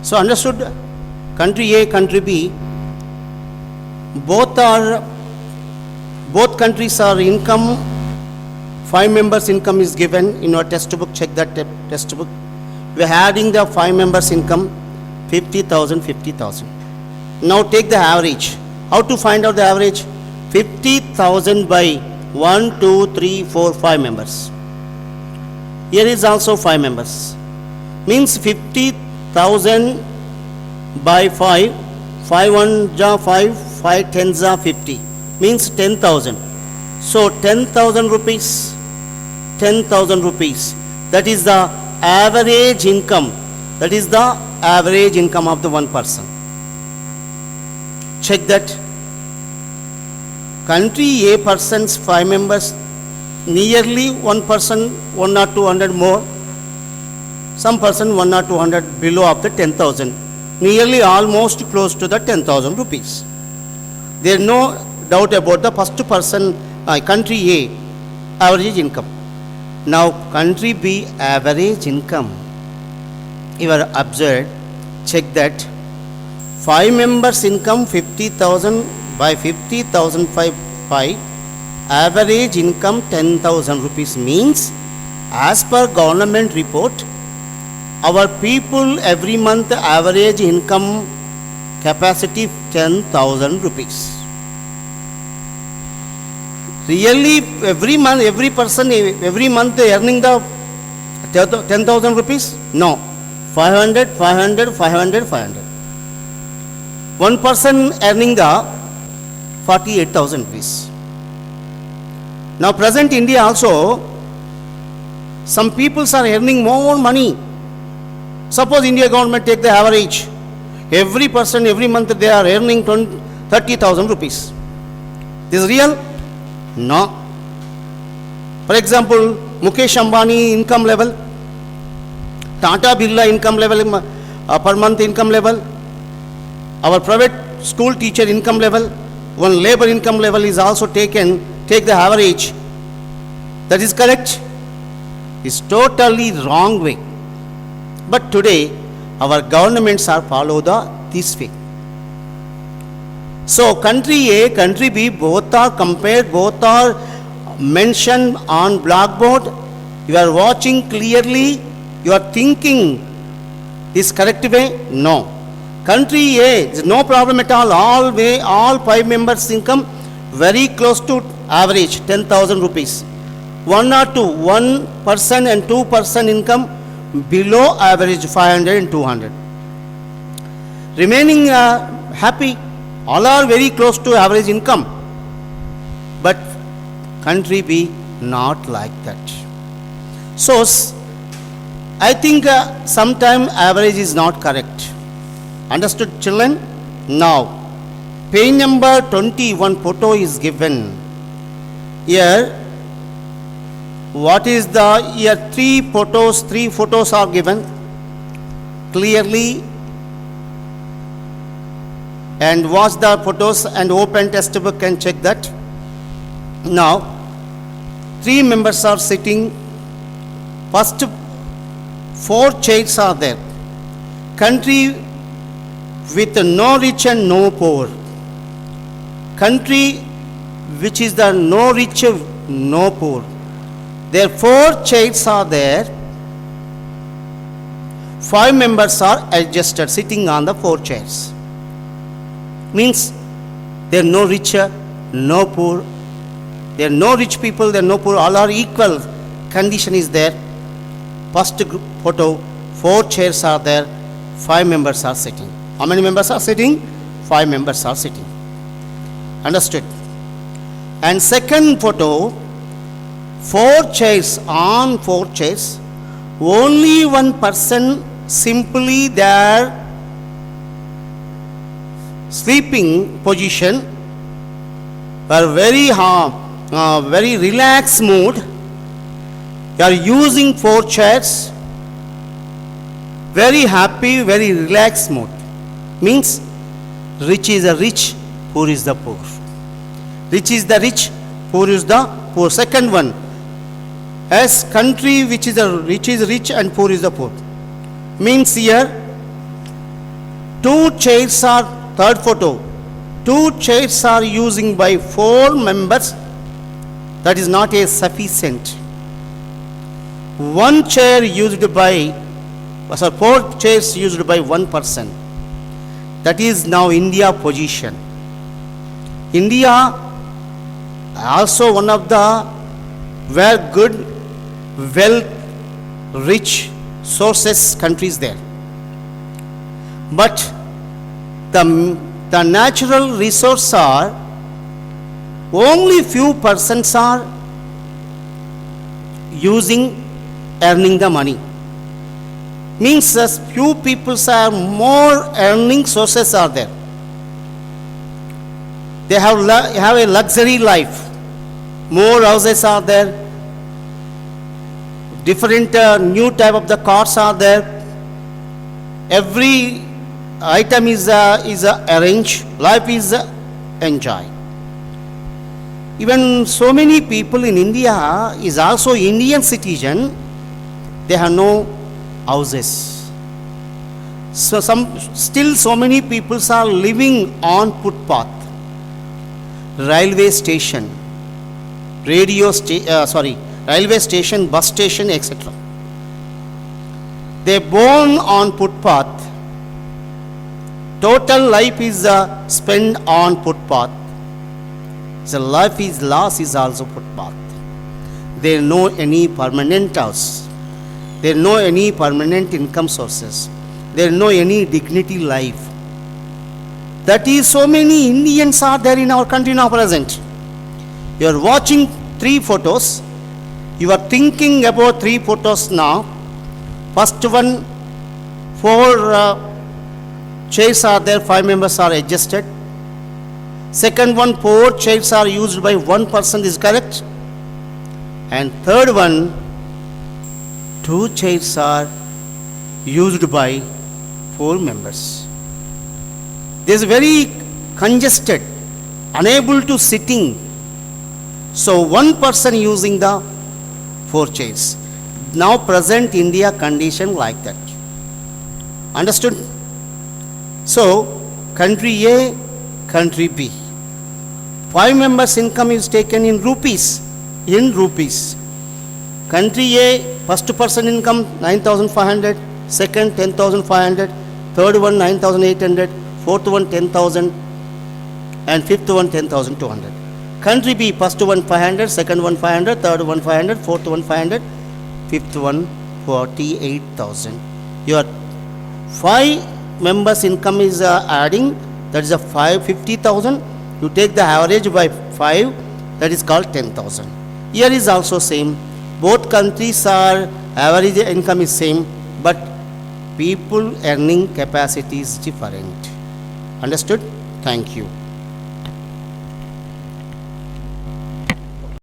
So understood, country A, country B, both countries are income, 5 members income is given in your textbook, check that textbook. We are adding the 5 members income, 50,000, 50,000. Now take the average. How to find out the average? 50,000 by 1, 2, 3, 4, 5 members. Here is also 5 members. Means 50,000 by 5, 5 1 ja 5, 5 10 ja 50. Means 10,000. So 10,000 rupees, 10,000 rupees. That is the average income. That is the average income of the one person. Check that. Country A person's 5 members, nearly one person 1 or 200 more, some person 1 or 200 below of the 10,000, nearly almost close to the 10,000 rupees. There is no doubt about the first person, country A, average income. Now country B, average income. You are observed, check that. 5 members income 50,000 by 50,000 5, average income 10,000 rupees means, as per government report, our people every month average income capacity 10,000 rupees. Really every month, every person, every month earning the 10,000 rupees? No. 500, 500, 500, 500. One person earning the 48,000 rupees. Now present India also, some people are earning more money. Suppose India government take the average. Every person every month they are earning 30,000 rupees. This is real? No. For example, Mukesh Ambani income level, Tata Birla income level, per month income level, our private school teacher income level, one labor income level is also taken, take the average. That is correct? It's totally wrong way. But today, our governments are follow this way. So country A, country B, both are compared, both are mentioned on blackboard. You are watching clearly, you are thinking this correct way? No. Country A is no problem at all. All 5 members income very close to average 10,000 rupees. 1 or 2, 1% and 2% income below average 500 and 200. Remaining happy. All are very close to average income. But country B not like that. So I think sometime average is not correct. Understood, children? Now, page number 21 photo is given. Here, what is the, here 3 photos are given clearly, and watch the photos and open textbook and check that. Now, 3 members are sitting. First 4 chairs are there. Country with no rich and no poor. Country which is the no rich, no poor. There 4 chairs are there. 5 members are adjusted, sitting on the 4 chairs. Means there are no rich, no poor. There are no rich people, there are no poor. All are equal. Condition is there. First group photo, 4 chairs are there. 5 members are sitting. How many members are sitting? 5 members are sitting. Understood? And second photo, 4 chairs, on 4 chairs, only one person simply there, sleeping position, are very relaxed mood. You are using 4 chairs, very happy, very relaxed mood. Means rich is the rich, poor is the poor. Rich is the rich, poor is the poor. Second one, as country which is rich and poor is the poor. Means here, two chairs are, third photo, two chairs are using by 4 members, that is not a sufficient. One chair used by, 4 chairs used by 1 person. That is now India position. India also one of the very good, wealth, rich sources countries there. But the natural resources are only few persons are using, earning the money. Means as few people are more earning sources are there. They have a luxury life. More houses are there. Different new type of the cars are there. Every item is arranged. Life is enjoy. Even so many people in India is also Indian citizen. They have no houses. So still so many people are living on footpath, railway station, railway station, bus station, etc. They born on footpath. Total life is spent on footpath. So life is loss is also footpath. They know any permanent house. They know any permanent income sources. They know any dignity life. That is, so many Indians are there in our country now present. You are watching 3 photos. You are thinking about 3 photos now. First one, 4 chairs are there, 5 members are adjusted. Second one, 4 chairs are used by 1 person is correct. And third one, 2 chairs are used by 4 members. This is very congested, unable to sitting. So 1 person using the 4 chairs. Now present India condition like that. Understood? So country A, country B. 5 members income is taken in rupees. In rupees. Country A, first person income 9,500, second 10,500, third one 9,800, fourth one 10,000, and fifth one 10,200. Country B, first one 500, second one 500, third one 500, fourth one 500, fifth one 48,000. Your 5 members income is adding, that is a 50,000. You take the average by 5, that is called 10,000. Here is also same. Both countries are average income is same, but people earning capacity is different. Understood? Thank you.